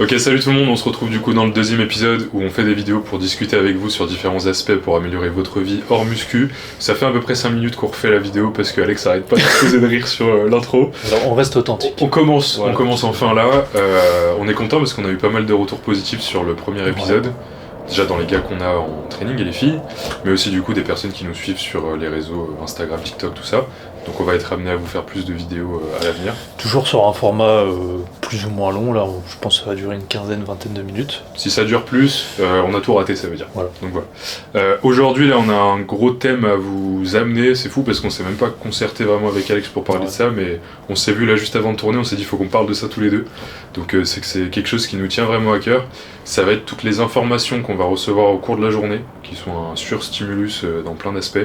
Ok, salut tout le monde, on se retrouve du coup dans le deuxième épisode où on fait des vidéos pour discuter avec vous sur différents aspects pour améliorer votre vie hors muscu. Ça fait à peu près 5 minutes qu'on refait la vidéo parce que Alex arrête pas de se poser de rire sur l'intro. Alors on reste authentique. On commence enfin là. On est content parce qu'on a eu pas mal de retours positifs sur le premier épisode. Ouais. Déjà dans les gars qu'on a en training et les filles, mais aussi du coup des personnes qui nous suivent sur les réseaux Instagram, TikTok, tout ça. Donc on va être amené à vous faire plus de vidéos à l'avenir. Toujours sur un format plus ou moins long, là je pense que ça va durer une quinzaine, vingtaine de minutes. Si ça dure plus, on a tout raté, ça veut dire. Voilà. Donc voilà. Aujourd'hui là on a un gros thème à vous amener, c'est fou parce qu'on s'est même pas concerté vraiment avec Alex pour parler de ça, mais on s'est vu là juste avant de tourner, on s'est dit faut qu'on parle de ça tous les deux. Donc c'est que c'est quelque chose qui nous tient vraiment à cœur. Ça va être toutes les informations qu'on va recevoir au cours de la journée, qui sont un surstimulus dans plein d'aspects,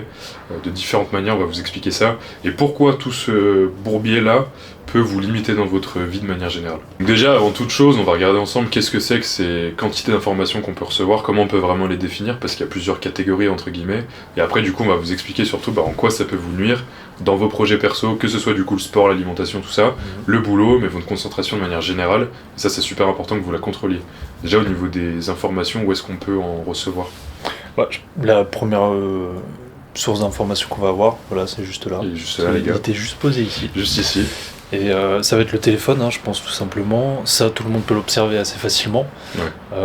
de différentes manières, on va vous expliquer ça. Et pourquoi tout ce bourbier-là peut vous limiter dans votre vie de manière générale. Donc déjà, avant toute chose, on va regarder ensemble qu'est-ce que c'est que ces quantités d'informations qu'on peut recevoir, comment on peut vraiment les définir, parce qu'il y a plusieurs catégories entre guillemets. Et après, du coup, on va vous expliquer surtout en quoi ça peut vous nuire dans vos projets perso, que ce soit du coup le sport, l'alimentation, tout ça, le boulot, mais votre concentration de manière générale. Et ça, c'est super important que vous la contrôliez. Déjà, au niveau des informations, où est-ce qu'on peut en recevoir ? La première source d'information qu'on va avoir, voilà, c'est juste là. Et juste là, les gars. Il était juste posé ici. Juste ici. Et ça va être le téléphone, je pense, tout simplement. Ça, tout le monde peut l'observer assez facilement. Ouais.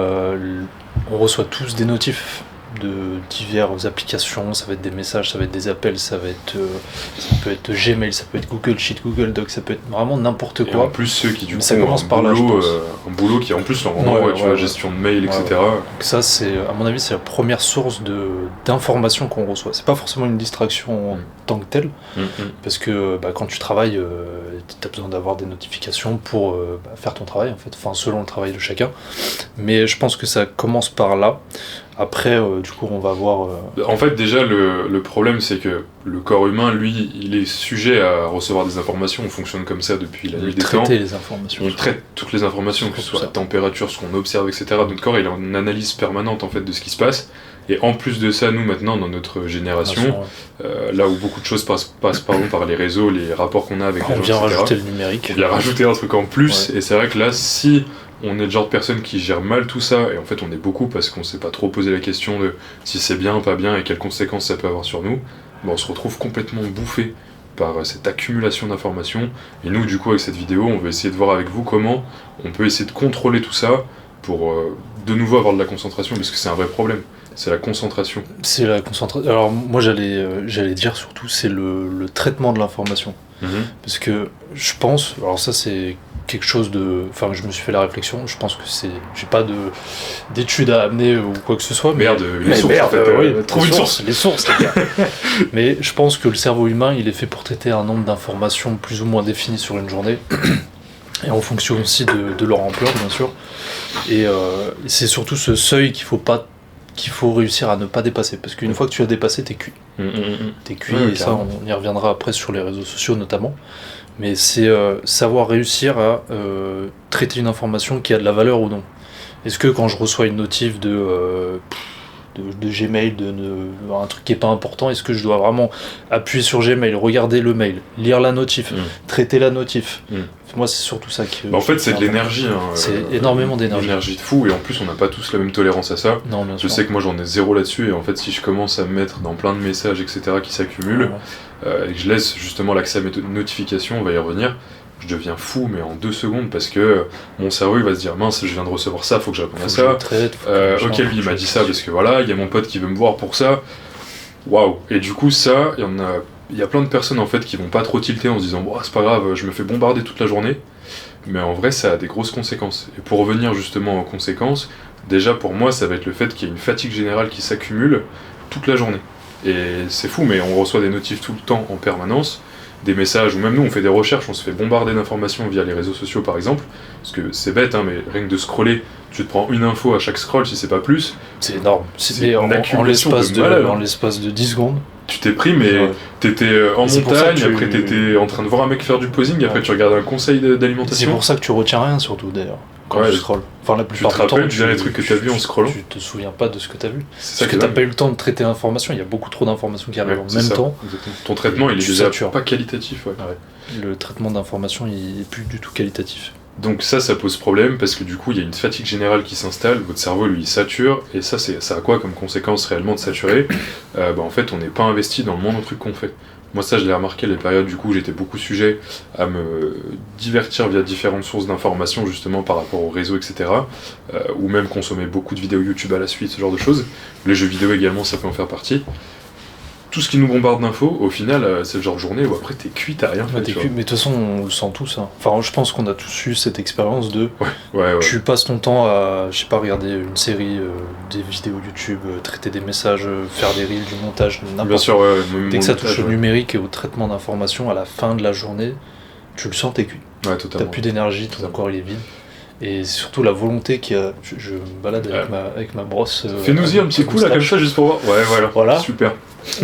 On reçoit tous des notifs de diverses applications, ça va être des messages, ça va être des appels, ça peut être Gmail, ça peut être Google Sheet, Google Doc, ça peut être vraiment n'importe quoi. Et en plus ceux qui du coup ça commence par là, un boulot qui en plus leur gestion de mail, etc. Ouais. Donc ça, c'est, à mon avis, c'est la première source d'informations qu'on reçoit. C'est pas forcément une distraction en tant que telle, parce que quand tu travailles, tu as besoin d'avoir des notifications pour faire ton travail, en fait, selon le travail de chacun. Mais je pense que ça commence par là. Après, du coup, on va voir... En fait, déjà, le problème, c'est que le corps humain, lui, il est sujet à recevoir des informations. On fonctionne comme ça depuis la nuit des temps. Les informations. On traite toutes les informations, que ce soit la température, ce qu'on observe, etc. Notre corps, il a une analyse permanente, en fait, de ce qui se passe. Et en plus de ça, nous, maintenant, dans notre génération, là où beaucoup de choses passent par les réseaux, les rapports qu'on a avec les gens, etc. On vient rajouter le numérique. On vient rajouter un truc en plus. Ouais. Et c'est vrai que là, si... on est le genre de personnes qui gèrent mal tout ça, et en fait on est beaucoup parce qu'on s'est pas trop posé la question de si c'est bien, pas bien, et quelles conséquences ça peut avoir sur nous, on se retrouve complètement bouffé par cette accumulation d'informations, et nous du coup avec cette vidéo on va essayer de voir avec vous comment on peut essayer de contrôler tout ça pour de nouveau avoir de la concentration, parce que c'est un vrai problème, c'est la concentration. C'est la concentration, alors moi j'allais dire surtout c'est le traitement de l'information, parce que je pense, alors ça c'est quelque chose de... Enfin, je me suis fait la réflexion, je pense que c'est... J'ai pas d'études à amener ou quoi que ce soit, mais... les sources, en fait. Trouve une source. Les sources, les gars. Mais je pense que le cerveau humain, il est fait pour traiter un nombre d'informations plus ou moins définies sur une journée, et en fonction aussi de leur ampleur, bien sûr. Et c'est surtout ce seuil qu'il faut réussir à ne pas dépasser, parce qu'une fois que tu as dépassé, t'es cuit. T'es cuit, et ça, on y reviendra après sur les réseaux sociaux notamment. Mais c'est savoir réussir à traiter une information qui a de la valeur ou non. Est-ce que quand je reçois une notif de Gmail, un truc qui n'est pas important, est-ce que je dois vraiment appuyer sur Gmail, regarder le mail, lire la notif, traiter la notif Moi, c'est surtout ça qui... en fait, c'est de l'énergie. C'est énormément d'énergie. L'énergie de fou, et en plus, on n'a pas tous la même tolérance à ça. Non, bien sûr. Je sais que moi, j'en ai zéro là-dessus, et en fait, si je commence à me mettre dans plein de messages, etc., qui s'accumulent, et que je laisse justement l'accès à mes notifications, on va y revenir, je deviens fou, mais en 2 secondes, parce que mon cerveau il va se dire mince, je viens de recevoir ça, faut que je réponde à ça. Ok, lui il m'a dit ça parce que voilà, il y a mon pote qui veut me voir pour ça. Waouh! Et du coup, ça, il y a plein de personnes en fait qui vont pas trop tilter en se disant bon, c'est pas grave, je me fais bombarder toute la journée. Mais en vrai, ça a des grosses conséquences. Et pour revenir justement aux conséquences, déjà pour moi, ça va être le fait qu'il y ait une fatigue générale qui s'accumule toute la journée. Et c'est fou, mais on reçoit des notifs tout le temps en permanence, des messages, ou même nous on fait des recherches, on se fait bombarder d'informations via les réseaux sociaux par exemple, parce que c'est bête, mais rien que de scroller, tu te prends une info à chaque scroll si c'est pas plus. C'est énorme, c'est en l'espace de 10 secondes. Tu t'es pris, mais t'étais en montagne, après t'étais en train de voir un mec faire du posing, après tu regardes un conseil d'alimentation. C'est pour ça que tu retiens rien surtout d'ailleurs. Quand tu scrolles. Enfin, la plupart du temps, tu te rappelles du dernier truc que tu as vu en scrollant. Tu te souviens pas de ce que tu as vu. Parce que tu n'as pas eu le temps de traiter l'information. Il y a beaucoup trop d'informations qui arrivent en même temps. Exactement. Ton traitement, il est déjà pas qualitatif. Le traitement d'information, il est plus du tout qualitatif. Donc ça pose problème parce que du coup il y a une fatigue générale qui s'installe, votre cerveau lui il sature, et ça a quoi comme conséquence réellement de saturer? En fait on n'est pas investi dans le moindre truc qu'on fait. Moi ça je l'ai remarqué les périodes du coup j'étais beaucoup sujet à me divertir via différentes sources d'informations justement par rapport au réseau etc. Ou même consommer beaucoup de vidéos YouTube à la suite, ce genre de choses. Les jeux vidéo également ça peut en faire partie. Tout ce qui nous bombarde d'infos, au final, c'est le genre de journée où après t'es cuit, t'as rien fait. T'es cuit, mais de toute façon, on le sent tous. Hein. Enfin, je pense qu'on a tous eu cette expérience de. Ouais. Tu passes ton temps à, je sais pas, regarder une série, des vidéos YouTube, traiter des messages, faire des reels, du montage, n'importe quoi. Bien sûr, ouais. Dès que ça touche au numérique et au traitement d'informations, à la fin de la journée, tu le sens, t'es cuit. Ouais, totalement. T'as plus d'énergie, ton corps il est vide. Et surtout la volonté qu'il y a. Je me balade avec ma brosse. Fais-nous-y un petit coup là, comme ça, juste pour voir. Ouais, voilà. Super.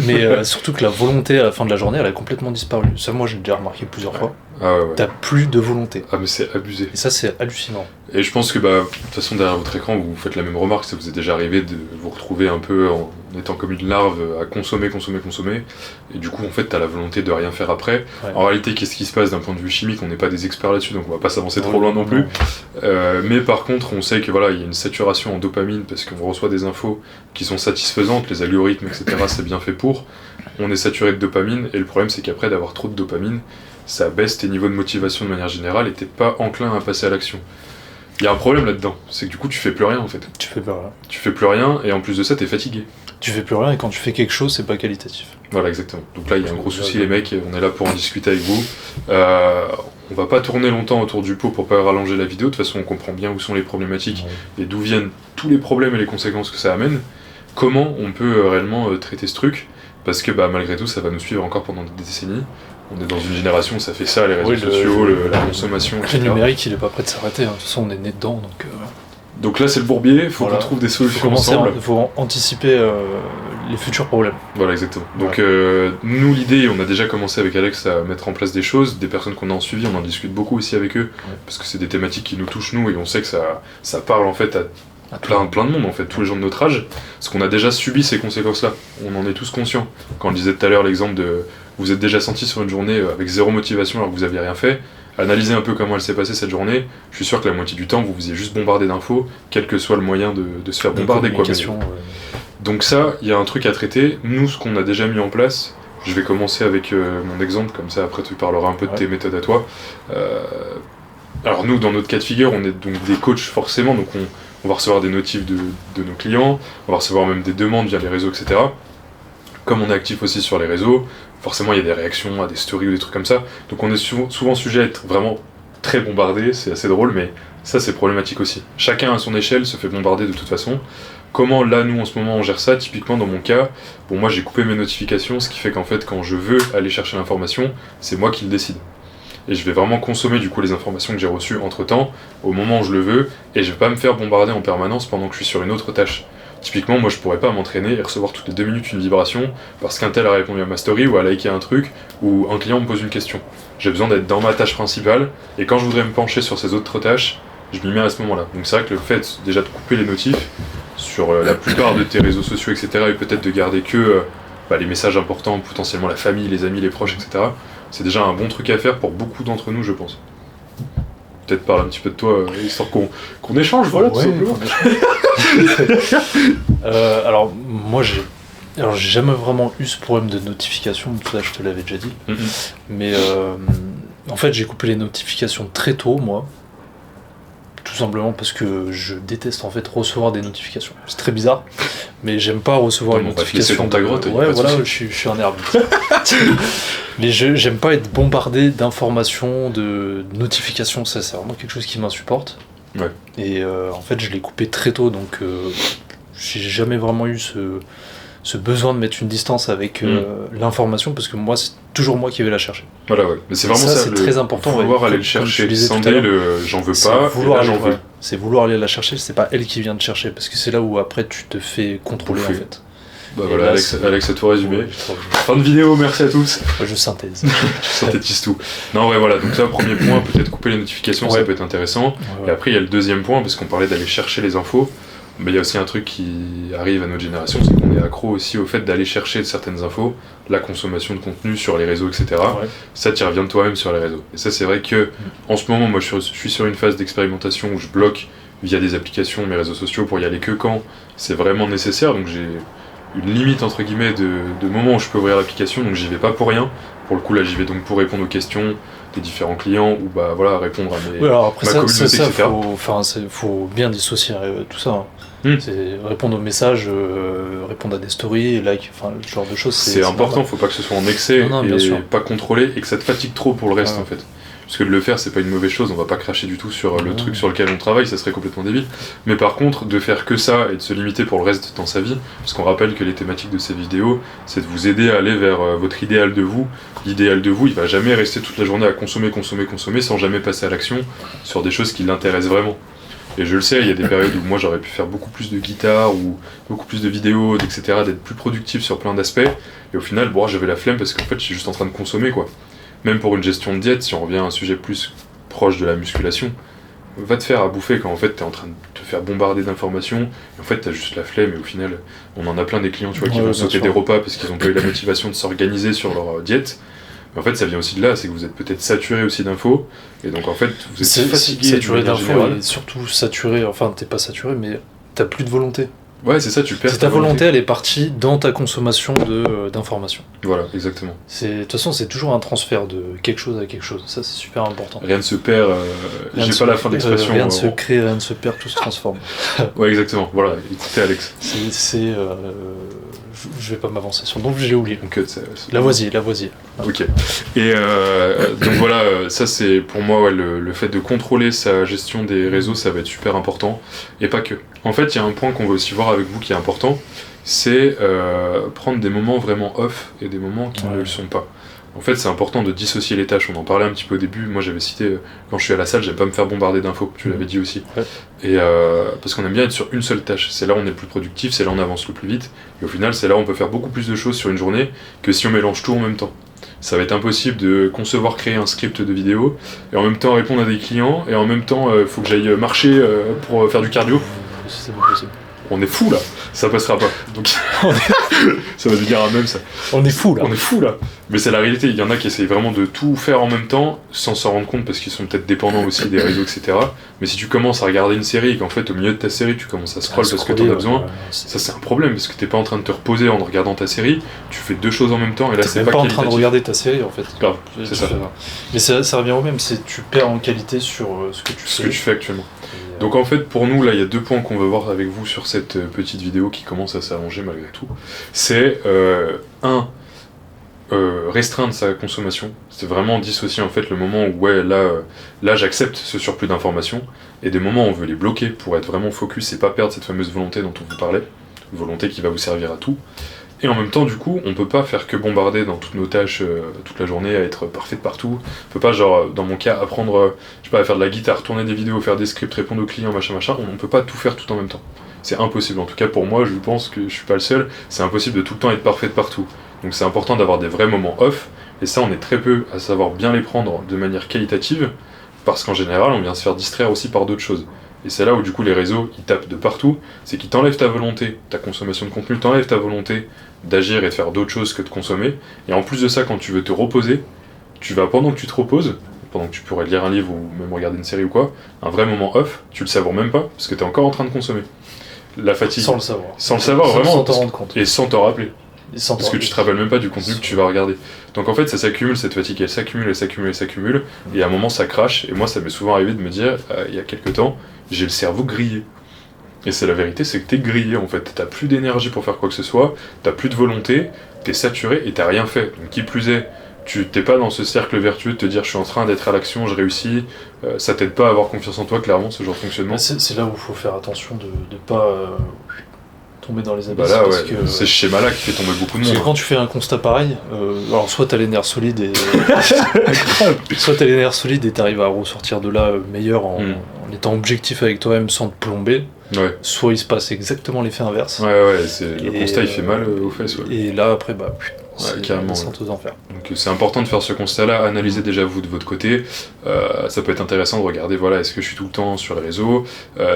Mais surtout que la volonté à la fin de la journée, elle a complètement disparu. Ça, moi, j'ai déjà remarqué plusieurs fois. Ah ouais. T'as plus de volonté. Ah, mais c'est abusé. Et ça, c'est hallucinant. Et je pense que, de toute façon, derrière votre écran, vous faites la même remarque. Ça vous est déjà arrivé de vous retrouver un peu en étant comme une larve à consommer. Et du coup, en fait, t'as la volonté de rien faire après. Ouais. En réalité, qu'est-ce qui se passe d'un point de vue chimique? On n'est pas des experts là-dessus, donc on va pas s'avancer trop loin non plus. Mais par contre, on sait que voilà, il y a une saturation en dopamine parce qu'on reçoit des infos qui sont satisfaisantes, les algorithmes, etc. C'est bien fait pour. On est saturé de dopamine, et le problème, c'est qu'après d'avoir trop de dopamine, ça baisse tes niveaux de motivation de manière générale et t'es pas enclin à passer à l'action. Il y a un problème là-dedans, c'est que du coup tu fais plus rien en fait. Tu fais plus rien et en plus de ça t'es fatigué. Tu fais plus rien et quand tu fais quelque chose c'est pas qualitatif. Voilà exactement. Donc là il y a un gros souci les mecs, on est là pour en discuter avec vous. On va pas tourner longtemps autour du pot pour pas rallonger la vidéo, de toute façon on comprend bien où sont les problématiques et d'où viennent tous les problèmes et les conséquences que ça amène. Comment on peut réellement traiter ce truc? Parce que malgré tout ça va nous suivre encore pendant des décennies. On est dans une génération où ça fait ça, les réseaux sociaux, la consommation, etc. Le numérique, il est pas prêt de s'arrêter. Hein. De toute façon, on est né dedans. Donc là, c'est le bourbier. Il faut qu'on trouve des solutions ensemble. Il faut anticiper les futurs problèmes. Voilà, exactement. Donc nous, l'idée, on a déjà commencé avec Alex à mettre en place des choses. Des personnes qu'on a en suivi, on en discute beaucoup aussi avec eux. Parce que c'est des thématiques qui nous touchent, nous, et on sait que ça parle en fait à plein de monde, en fait, tous les gens de notre âge. Parce qu'on a déjà subi ces conséquences-là. On en est tous conscients. Quand on disait tout à l'heure l'exemple de... Vous êtes déjà senti sur une journée avec zéro motivation alors que vous aviez rien fait. Analysez un peu comment elle s'est passée cette journée. Je suis sûr que la moitié du temps, vous faisiez juste bombarder d'infos, quel que soit le moyen de se faire bombarder. Donc ça, il y a un truc à traiter. Nous, ce qu'on a déjà mis en place, je vais commencer avec mon exemple, comme ça après tu parleras un peu de tes méthodes à toi. Alors nous, dans notre cas de figure, on est donc des coachs forcément, donc on va recevoir des notifs de nos clients, on va recevoir même des demandes via les réseaux, etc. Comme on est actif aussi sur les réseaux, forcément il y a des réactions à des stories ou des trucs comme ça, donc on est souvent sujet à être vraiment très bombardé, c'est assez drôle, mais ça c'est problématique aussi. Chacun à son échelle se fait bombarder de toute façon. Comment là nous en ce moment on gère ça? Typiquement dans mon cas, moi j'ai coupé mes notifications, ce qui fait qu'en fait quand je veux aller chercher l'information, c'est moi qui le décide. Et je vais vraiment consommer du coup les informations que j'ai reçues entre temps, au moment où je le veux, et je vais pas me faire bombarder en permanence pendant que je suis sur une autre tâche. Typiquement, moi je pourrais pas m'entraîner et recevoir toutes les 2 minutes une vibration parce qu'un tel a répondu à ma story ou a liké un truc ou un client me pose une question. J'ai besoin d'être dans ma tâche principale et quand je voudrais me pencher sur ces autres tâches, je m'y mets à ce moment-là. Donc c'est vrai que le fait déjà de couper les notifs sur la plupart de tes réseaux sociaux, etc. et peut-être de garder que les messages importants, potentiellement la famille, les amis, les proches, etc. C'est déjà un bon truc à faire pour beaucoup d'entre nous, je pense. Peut-être parler un petit peu de toi, histoire qu'on échange, voilà, tout simplement. Alors, moi, j'ai jamais vraiment eu ce problème de notification, tout ça, je te l'avais déjà dit. Mais en fait, j'ai coupé les notifications très tôt, moi. Tout simplement parce que je déteste en fait recevoir des notifications. C'est très bizarre, mais j'aime pas recevoir une notification. Dans ta grotte, ouais, voilà, je suis un ermite. Mais j'aime pas être bombardé d'informations, de notifications, ça c'est vraiment quelque chose qui m'insupporte. Ouais. Et en fait je l'ai coupé très tôt, donc j'ai jamais vraiment eu ce besoin de mettre une distance avec l'information, parce que moi c'est toujours moi qui vais la chercher. Voilà, ouais. Mais c'est vraiment ça, c'est très important. Vouloir aller le chercher, sans j'en veux pas, vouloir j'en veux. C'est vouloir aller la chercher, c'est pas elle qui vient te chercher, parce que c'est là où après tu te fais contrôler en fait. Voilà, Alex a tout résumé. Fin de vidéo, merci à tous. Je synthèse. Je synthétise tout. Non, ouais, voilà, donc ça, premier point, peut-être couper les notifications, ça peut être intéressant. Et après, il y a le deuxième point, parce qu'on parlait d'aller chercher les infos. Mais il y a aussi un truc qui arrive à notre génération, c'est qu'on est accro aussi au fait d'aller chercher certaines infos, la consommation de contenu sur les réseaux, etc. Ouais. Ça, tu reviens de toi-même sur les réseaux. Et ça, c'est vrai que en ce moment, moi, je suis sur une phase d'expérimentation où je bloque via des applications mes réseaux sociaux pour y aller que quand c'est vraiment nécessaire. Donc j'ai une limite, entre guillemets, de moment où je peux ouvrir l'application, donc j'y vais pas pour rien. Pour le coup, là, j'y vais donc pour répondre aux questions des différents clients ou bah voilà, répondre à Oui, alors après ma communauté, etc. Faut bien dissocier tout ça. Hein. Hmm. C'est répondre aux messages, répondre à des stories, like, enfin, le genre de choses. C'est important, faut pas que ce soit en excès bien et sûr. pas contrôlé et que ça te fatigue trop pour le reste Ouais. en fait. Parce que de le faire, c'est pas une mauvaise chose, on va pas cracher du tout sur le truc sur lequel on travaille, ça serait complètement débile. Mais par contre, de faire que ça et de se limiter pour le reste dans sa vie, parce qu'on rappelle que les thématiques de ces vidéos, c'est de vous aider à aller vers votre idéal de vous. L'idéal de vous, il va jamais rester toute la journée à consommer sans jamais passer à l'action sur des choses qui l'intéressent vraiment. Et je le sais, il y a des périodes où moi j'aurais pu faire beaucoup plus de guitare ou beaucoup plus de vidéos, etc., d'être plus productif sur plein d'aspects. Et au final, bon, j'avais la flemme parce qu'en fait, je suis juste en train de consommer, quoi. Même pour une gestion de diète, si on revient à un sujet plus proche de la musculation, va te faire à bouffer quand en fait t'es en train de te faire bombarder d'informations, et en fait t'as juste la flemme, et au final, on en a plein des clients, tu vois, qui vont sauter des repas parce qu'ils ont pas eu la motivation de s'organiser sur leur diète. Mais en fait, ça vient aussi de là, c'est que vous êtes peut-être saturé aussi d'infos, et donc en fait, vous êtes fatigué. Saturé de manière d'infos, générale. et surtout saturé, enfin t'es pas saturé, mais t'as plus de volonté. Ouais, c'est ça, tu perds Ta volonté, elle est partie dans ta consommation d'informations. Voilà, exactement. De toute façon, c'est toujours un transfert de quelque chose à quelque chose. Ça, c'est super important. Rien ne se perd, j'ai pas la fin d'expression. Rien ne se crée, rien ne se perd, tout se transforme. Ouais, exactement. Voilà, écoutez Alex. Je vais pas m'avancer sur. Donc j'ai oublié. Donc, Lavoisier. Ok. Et donc voilà, ça c'est pour moi ouais, le fait de contrôler sa gestion des réseaux, ça va être super important. Et pas que. En fait, il y a un point qu'on veut aussi voir avec vous qui est important, c'est prendre des moments vraiment off et des moments qui ne le sont pas. En fait, c'est important de dissocier les tâches. On en parlait un petit peu au début. Moi, j'avais cité, quand je suis à la salle, j'aime pas me faire bombarder d'infos. Tu l'avais dit aussi. Ouais. Et parce qu'on aime bien être sur une seule tâche. C'est là où on est le plus productif, c'est là où on avance le plus vite. Et au final, c'est là où on peut faire beaucoup plus de choses sur une journée que si on mélange tout en même temps. Ça va être impossible de concevoir, créer un script de vidéo, et en même temps répondre à des clients, et en même temps, faut que j'aille marcher pour faire du cardio. C'est pas possible. On est fou là, ça passera pas. Donc ça va devenir un même ça. On est fou là. On est fou là. Mais c'est la réalité, il y en a qui essayent vraiment de tout faire en même temps sans s'en rendre compte parce qu'ils sont peut-être dépendants aussi des réseaux, etc. Mais si tu commences à regarder une série et qu'en fait au milieu de ta série tu commences à scroll parce que t'en as besoin, ça c'est un problème parce que t'es pas en train de te reposer en regardant ta série, tu fais deux choses en même temps et là c'est pas en train de regarder ta série en fait. Grave, c'est ça. Mais ça revient au même, c'est tu perds en qualité sur ce que tu fais actuellement. Donc en fait pour nous là il y a deux points qu'on veut voir avec vous sur cette petite vidéo qui commence à s'allonger malgré tout. C'est restreindre sa consommation, c'est vraiment dissocier en fait le moment où ouais là j'accepte ce surplus d'informations et des moments où on veut les bloquer pour être vraiment focus et pas perdre cette fameuse volonté dont on vous parlait, une volonté qui va vous servir à tout. Et en même temps, du coup, on peut pas faire que bombarder dans toutes nos tâches toute la journée, à être parfait de partout. On peut pas, genre, dans mon cas, apprendre, je sais pas, à faire de la guitare, tourner des vidéos, faire des scripts, répondre aux clients, machin. On peut pas tout faire tout en même temps. C'est impossible. En tout cas, pour moi, je pense que je suis pas le seul. C'est impossible de tout le temps être parfait de partout. Donc c'est important d'avoir des vrais moments off. Et ça, on est très peu à savoir bien les prendre de manière qualitative. Parce qu'en général, on vient se faire distraire aussi par d'autres choses. Et c'est là où du coup les réseaux ils tapent de partout, c'est qu'ils t'enlèvent ta volonté, ta consommation de contenu, t'enlèvent ta volonté d'agir et de faire d'autres choses que de consommer. Et en plus de ça, quand tu veux te reposer, tu vas pendant que tu te reposes, pendant que tu pourrais lire un livre ou même regarder une série ou quoi, un vrai moment off, tu le savoures même pas, parce que t'es encore en train de consommer. La fatigue. Sans le savoir. Sans le savoir, vraiment. Sans t'en rendre compte. Et sans t'en rappeler. Parce que tu te rappelles même pas du contenu que tu vas regarder. Donc en fait ça s'accumule, cette fatigue elle s'accumule, et à un moment ça crache, et moi ça m'est souvent arrivé de me dire, il y a quelques temps, j'ai le cerveau grillé. Et c'est la vérité, c'est que t'es grillé en fait, t'as plus d'énergie pour faire quoi que ce soit, t'as plus de volonté, t'es saturé et t'as rien fait. Donc qui plus est, tu t'es pas dans ce cercle vertueux de te dire je suis en train d'être à l'action, je réussis, ça t'aide pas à avoir confiance en toi clairement ce genre de fonctionnement. C'est là où il faut faire attention de pas tomber dans les abysses. Bah là parce ouais, que, c'est ce schéma-là qui fait tomber beaucoup de monde. Parce que quand tu fais un constat pareil, alors soit t'as les nerfs solides et t'arrives à ressortir de là meilleur en étant objectif avec toi-même sans te plomber. Ouais. Soit il se passe exactement l'effet inverse. Ouais, le constat il fait mal aux fesses. Ouais. Et là après c'est carrément, la descente aux enfers. Donc c'est important de faire ce constat-là, analyser déjà vous de votre côté. Ça peut être intéressant de regarder, voilà, est-ce que je suis tout le temps sur les réseaux,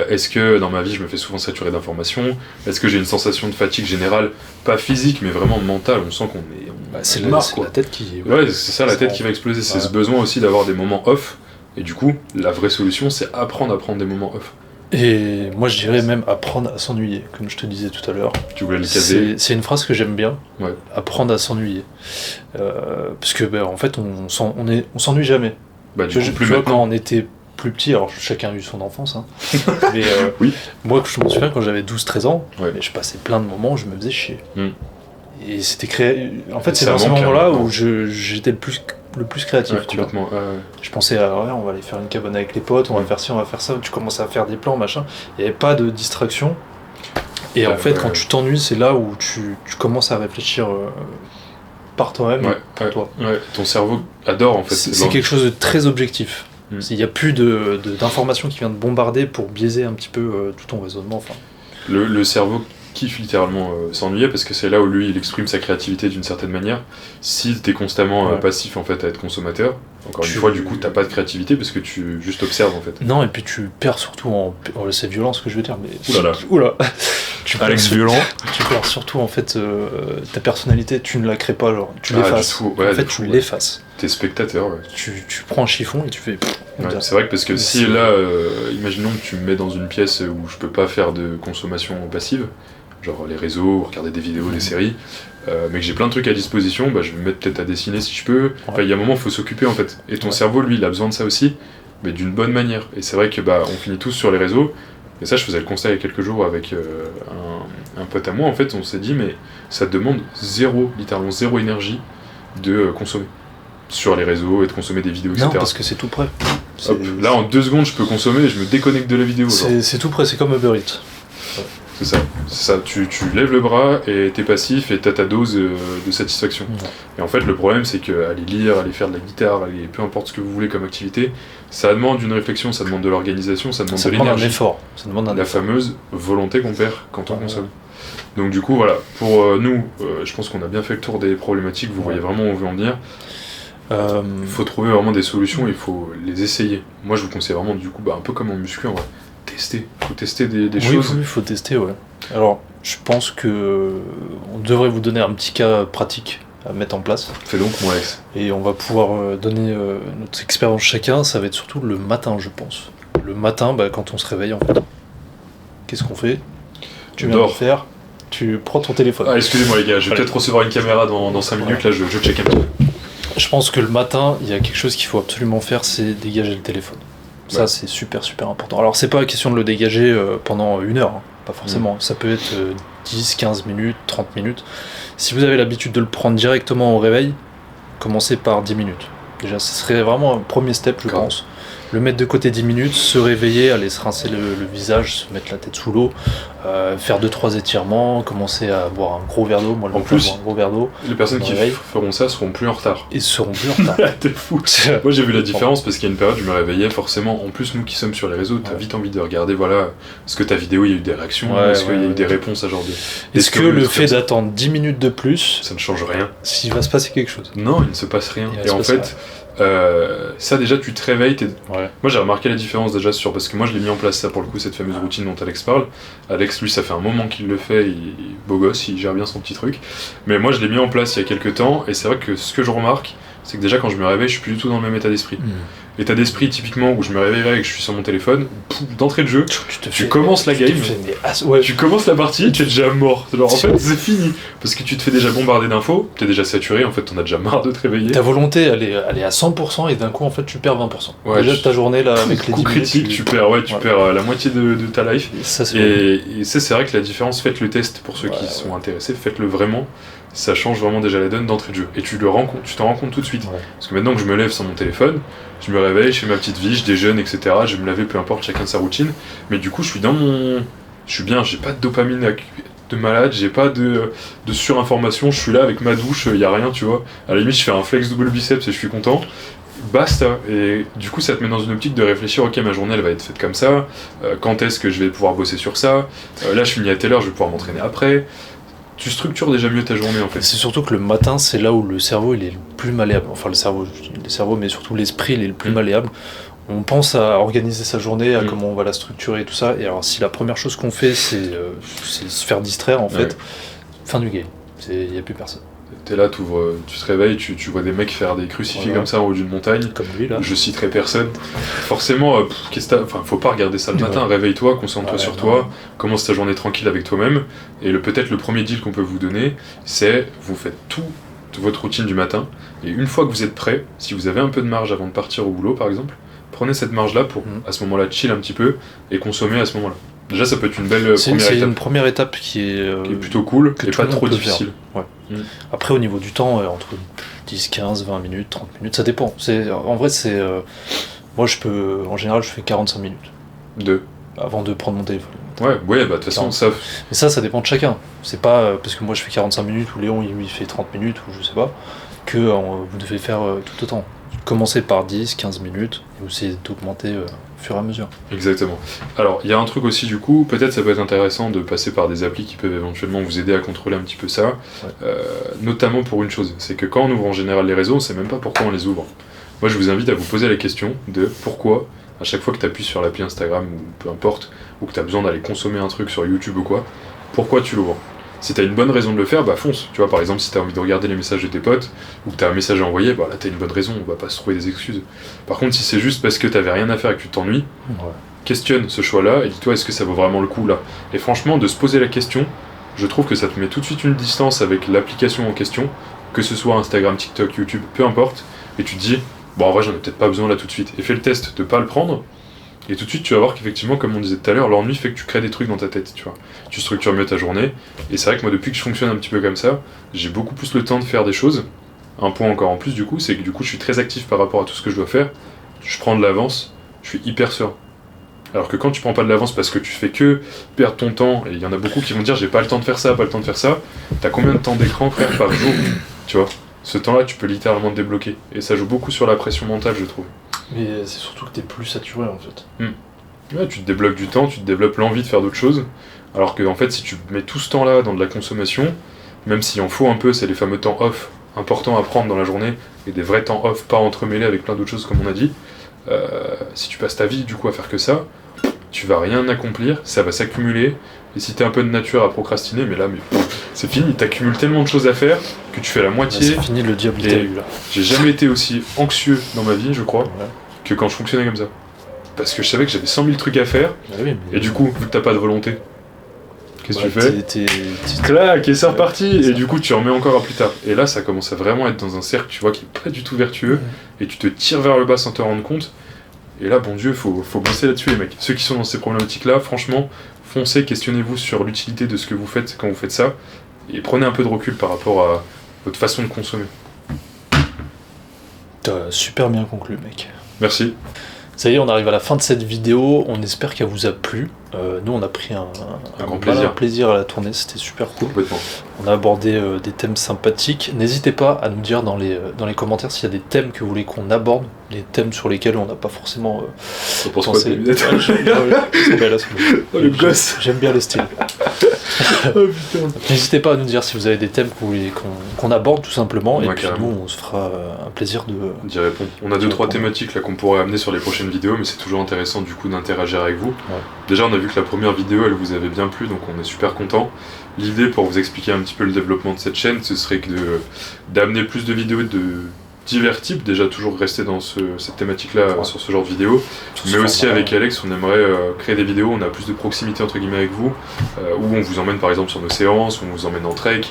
est-ce que dans ma vie je me fais souvent saturer d'informations, est-ce que j'ai une sensation de fatigue générale, pas physique mais vraiment mentale, on sent qu'on est... C'est la tête qui... Ouais, c'est ça, la tête qui va exploser, c'est ce besoin aussi d'avoir des moments off, et du coup, la vraie solution c'est apprendre à prendre des moments off. Et moi je dirais même apprendre à s'ennuyer, comme je te disais tout à l'heure. Tu voulais le caser. C'est une phrase que j'aime bien, ouais. Apprendre à s'ennuyer. Parce que en fait on s'ennuie jamais. Du coup, tu vois, quand on était plus petit, alors chacun a eu son enfance, hein, mais oui. moi je me souviens quand j'avais 12-13 ans, ouais. je passais plein de moments où je me faisais chier. Et c'était en fait c'est dans ces moments-là où j'étais le plus créatif, tu vois. Je pensais on va aller faire une cabane avec les potes, on va faire ci, on va faire ça, tu commences à faire des plans, machin, il n'y avait pas de distraction, et en fait quand tu t'ennuies, c'est là où tu commences à réfléchir par toi-même, pour toi. Ouais. Ton cerveau adore en fait. C'est quelque chose de très objectif. Il n'y a plus d'informations qui viennent te bombarder pour biaiser un petit peu tout ton raisonnement. Enfin. Le cerveau kiffe littéralement s'ennuyer parce que c'est là où lui il exprime sa créativité d'une certaine manière. Si t'es constamment passif en fait à être consommateur, encore une fois du coup t'as pas de créativité parce que tu juste observes en fait. Non, et puis tu perds surtout c'est violent ce que je veux dire, mais oula. Alex violent. Tu perds surtout en fait ta personnalité, tu ne la crées pas, genre tu l'effaces. Ouais, en fait tu l'effaces. T'es spectateur, ouais. Tu prends un chiffon et tu fais. C'est vrai que parce que si là, imaginons que tu me mets dans une pièce où je peux pas faire de consommation passive, genre les réseaux, regarder des vidéos, des séries, mais que j'ai plein de trucs à disposition, je vais me mettre peut-être à dessiner si je peux. Enfin, il y a un moment, il faut s'occuper en fait. Et ton cerveau, lui, il a besoin de ça aussi, mais d'une bonne manière. Et c'est vrai que on finit tous sur les réseaux. Et ça, je faisais le constat il y a quelques jours avec un pote à moi. En fait, on s'est dit, mais ça te demande littéralement zéro énergie de consommer sur les réseaux et de consommer des vidéos, etc. Non, parce que c'est tout prêt. Là, en 2 secondes, je peux consommer et je me déconnecte de la vidéo. C'est tout prêt, c'est comme Uber Eats. C'est ça. Tu lèves le bras et t'es passif et t'as ta dose de satisfaction. Et en fait, le problème, c'est qu'aller lire, aller faire de la guitare, peu importe ce que vous voulez comme activité, ça demande une réflexion, ça demande de l'organisation, ça demande de l'énergie. Ça demande un effort. La fameuse volonté qu'on perd quand on consomme. Donc du coup, voilà, pour nous, je pense qu'on a bien fait le tour des problématiques, vous voyez vraiment où on veut en venir. Il faut trouver vraiment des solutions, il faut les essayer. Moi, je vous conseille vraiment, du coup, un peu comme en muscu, en vrai. Faut tester des choses. Oui, il faut tester, ouais. Alors, je pense que on devrait vous donner un petit cas pratique à mettre en place. Fais donc, mon Alex. Et on va pouvoir donner notre expérience chacun. Ça va être surtout le matin, je pense. Le matin, quand on se réveille, en fait. Qu'est-ce qu'on fait? Tu viens de faire. Tu prends ton téléphone. Ah, excusez-moi les gars, je vais peut-être recevoir une caméra dans 5 minutes. Là, je check un peu. Je pense que le matin, il y a quelque chose qu'il faut absolument faire, c'est dégager le téléphone. Ça, c'est super important. Alors, c'est pas question de le dégager pendant 1 heure, hein. Pas forcément. Ça peut être 10, 15 minutes, 30 minutes. Si vous avez l'habitude de le prendre directement au réveil, commencez par 10 minutes. Déjà, ce serait vraiment un premier step, je pense. Le mettre de côté 10 minutes, se réveiller, aller se rincer le visage, se mettre la tête sous l'eau, faire 2-3 étirements, commencer à boire un gros verre d'eau. Moi, en plus, un gros verre d'eau. Les personnes qui feront ça seront plus en retard. Ils seront plus en retard. T'es fou. Moi, j'ai vu la différence parce qu'il y a une période, je me réveillais forcément. En plus, nous qui sommes sur les réseaux, t'as vite envie de regarder, est-ce que ta vidéo, il y a eu des réactions, est-ce qu'il y a eu des réponses à genre de. Est-ce que le fait d'attendre 10 minutes de plus, ça ne change rien? S'il va se passer quelque chose? Non, il ne se passe rien. Et en fait. Ça déjà tu te réveilles, moi j'ai remarqué la différence déjà parce que moi je l'ai mis en place ça pour le coup, cette fameuse routine dont Alex parle. Alex lui ça fait un moment qu'il le fait, il beau gosse, il gère bien son petit truc, mais moi je l'ai mis en place il y a quelques temps et c'est vrai que ce que je remarque c'est que déjà quand je me réveille je suis plus du tout dans le même état d'esprit. État d'esprit typiquement où je me réveillerai et que je suis sur mon téléphone, d'entrée de jeu, tu commences la game, tu commences la partie, tu es déjà mort. Alors en fait c'est fini, parce que tu te fais déjà bombarder d'infos, tu es déjà saturé, en fait t'en as déjà marre de te réveiller. Ta volonté elle est à 100% et d'un coup en fait tu perds 20%. Déjà ta journée là avec les 10 critique, tu perds la moitié de ta life. Et ça c'est vrai que la différence, faites le test pour ceux qui sont intéressés, faites-le vraiment. Ça change vraiment déjà la donne d'entrée de jeu. Et tu t'en rends compte tout de suite. Parce que maintenant que je me lève sans mon téléphone, je me réveille, je fais ma petite vie, je déjeune, etc. Je vais me laver, peu importe, chacun sa routine. Mais du coup, je suis bien, j'ai pas de dopamine de malade, j'ai pas de surinformation, je suis là avec ma douche, y a rien, tu vois. À la limite, je fais un flex double biceps et je suis content. Basta. Et du coup, ça te met dans une optique de réfléchir, ok, ma journée, elle va être faite comme ça. Quand est-ce que je vais pouvoir bosser sur ça? Là, je finis à telle heure, je vais pouvoir m'entraîner après. tu structures déjà mieux ta journée en fait. C'est surtout que le matin, c'est là où le cerveau il est le plus malléable. Enfin, le cerveau, mais surtout l'esprit, il est le plus malléable. On pense à organiser sa journée, à comment on va la structurer et tout ça. Et alors, si la première chose qu'on fait, c'est se faire distraire, en fait, fin du game. Il n'y a plus personne. T'es là, tu te réveilles, tu vois des mecs faire des crucifix comme ça en haut d'une montagne. Comme lui, là. Je citerai personne. Forcément, faut pas regarder ça le matin. Réveille-toi, concentre-toi sur toi, commence ta journée tranquille avec toi-même. Et peut-être le premier deal qu'on peut vous donner, c'est vous faites toute votre routine du matin. Et une fois que vous êtes prêt, si vous avez un peu de marge avant de partir au boulot, par exemple, prenez cette marge-là pour, à ce moment-là, chill un petit peu et consommer à ce moment-là. Déjà, ça peut être une belle première étape. C'est une première étape qui est plutôt cool et pas trop difficile. Ouais. Après, au niveau du temps, entre 10, 15, 20 minutes, 30 minutes, ça dépend. En vrai, moi, en général, je fais 45 minutes. Avant de prendre mon téléphone. Ouais, de toute façon, ça... Mais ça dépend de chacun. C'est pas parce que moi, je fais 45 minutes, ou Léon, il fait 30 minutes, ou je sais pas, que vous devez faire tout autant. Commencez par 10, 15 minutes, et vous essayez d'augmenter au fur et à mesure. Exactement. Alors, il y a un truc aussi, du coup, peut-être ça peut être intéressant de passer par des applis qui peuvent éventuellement vous aider à contrôler un petit peu ça, notamment pour une chose, c'est que quand on ouvre en général les réseaux, on sait même pas pourquoi on les ouvre. Moi, je vous invite à vous poser la question de pourquoi, à chaque fois que tu appuies sur l'appli Instagram, ou peu importe, ou que tu as besoin d'aller consommer un truc sur YouTube ou quoi, pourquoi tu l'ouvres. Si t'as une bonne raison de le faire, bah fonce. Tu vois, par exemple, si t'as envie de regarder les messages de tes potes, ou que t'as un message à envoyer, bah là t'as une bonne raison, on va pas se trouver des excuses. Par contre, si c'est juste parce que t'avais rien à faire et que tu t'ennuies, questionne ce choix-là et dis-toi, est-ce que ça vaut vraiment le coup là ? Et franchement, de se poser la question, je trouve que ça te met tout de suite une distance avec l'application en question, que ce soit Instagram, TikTok, YouTube, peu importe, et tu te dis, bon en vrai j'en ai peut-être pas besoin là tout de suite. Et fais le test de pas le prendre, et tout de suite, tu vas voir qu'effectivement, comme on disait tout à l'heure, l'ennui fait que tu crées des trucs dans ta tête, tu vois. Tu structures mieux ta journée. Et c'est vrai que moi, depuis que je fonctionne un petit peu comme ça, j'ai beaucoup plus le temps de faire des choses. Un point encore en plus, du coup, c'est que du coup, je suis très actif par rapport à tout ce que je dois faire. Je prends de l'avance, je suis hyper serein. Alors que quand tu prends pas de l'avance parce que tu fais que perdre ton temps, et il y en a beaucoup qui vont dire j'ai pas le temps de faire ça, t'as combien de temps d'écran, frère, par jour, tu vois. Ce temps-là, tu peux littéralement te débloquer. Et ça joue beaucoup sur la pression mentale, je trouve. Mais c'est surtout que t'es plus saturé en fait. Ouais, tu te débloques du temps, tu te développes l'envie de faire d'autres choses. Alors que en fait, si tu mets tout ce temps-là dans de la consommation, même s'il en faut un peu, c'est les fameux temps off importants à prendre dans la journée, et des vrais temps off pas entremêlés avec plein d'autres choses comme on a dit, si tu passes ta vie du coup à faire que ça, tu vas rien accomplir, ça va s'accumuler, et si t'es un peu de nature à procrastiner, mais c'est fini, t'accumules tellement de choses à faire que tu fais la moitié. C'est fini, le diable t'a eu là. J'ai jamais été aussi anxieux dans ma vie, je crois, que quand je fonctionnais comme ça. Parce que je savais que j'avais 100 000 trucs à faire, et du coup, vu que t'as pas de volonté, qu'est-ce que tu fais ? Clac, et c'est reparti, et du coup tu remets encore à plus tard. Et là, ça commence à vraiment être dans un cercle, tu vois, qui est pas du tout vertueux, et tu te tires vers le bas sans te rendre compte. Et là, bon Dieu, faut bosser là-dessus, les mecs. Ceux qui sont dans ces problématiques-là, franchement, foncez, questionnez-vous sur l'utilité de ce que vous faites quand vous faites ça, et prenez un peu de recul par rapport à votre façon de consommer. T'as super bien conclu, mec. Merci. Ça y est, on arrive à la fin de cette vidéo, on espère qu'elle vous a plu. Nous, on a pris un grand plaisir à la tourner, c'était super cool. Complètement. On a abordé des thèmes sympathiques. N'hésitez pas à nous dire dans les commentaires s'il y a des thèmes que vous voulez qu'on aborde, des thèmes sur lesquels on n'a pas forcément pensé. Le gosse. J'aime bien le style. Oh putain. N'hésitez pas à nous dire si vous avez des thèmes que vous voulez qu'on aborde tout simplement, et puis carrément. nous on se fera un plaisir d'y répondre. On a 2-3 thématiques là qu'on pourrait amener sur les prochaines vidéos, mais c'est toujours intéressant du coup d'interagir avec vous. Déjà on a vu que la première vidéo elle vous avait bien plu, donc on est super content. L'idée pour vous expliquer un petit peu le développement de cette chaîne, ce serait que d'amener plus de vidéos de divers types, déjà toujours rester dans cette thématique-là, sur ce genre de vidéos, mais aussi avec Alex, on aimerait créer des vidéos où on a plus de proximité entre guillemets avec vous, où on vous emmène par exemple sur nos séances, où on vous emmène en trek,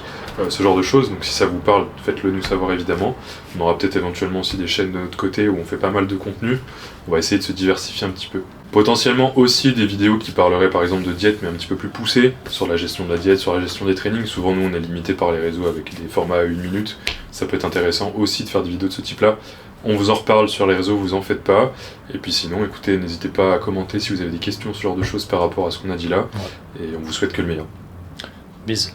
ce genre de choses. Donc si ça vous parle, faites-le nous savoir évidemment. On aura peut-être éventuellement aussi des chaînes de notre côté où on fait pas mal de contenu. On va essayer de se diversifier un petit peu. Potentiellement aussi des vidéos qui parleraient par exemple de diète, mais un petit peu plus poussées, sur la gestion de la diète, sur la gestion des trainings. Souvent nous on est limité par les réseaux avec des formats à 1 minute. Ça peut être intéressant aussi de faire des vidéos de ce type-là. On vous en reparle sur les réseaux, vous en faites pas. Et puis sinon, écoutez, n'hésitez pas à commenter si vous avez des questions, ce genre de choses par rapport à ce qu'on a dit là. Et on vous souhaite que le meilleur. Bisous.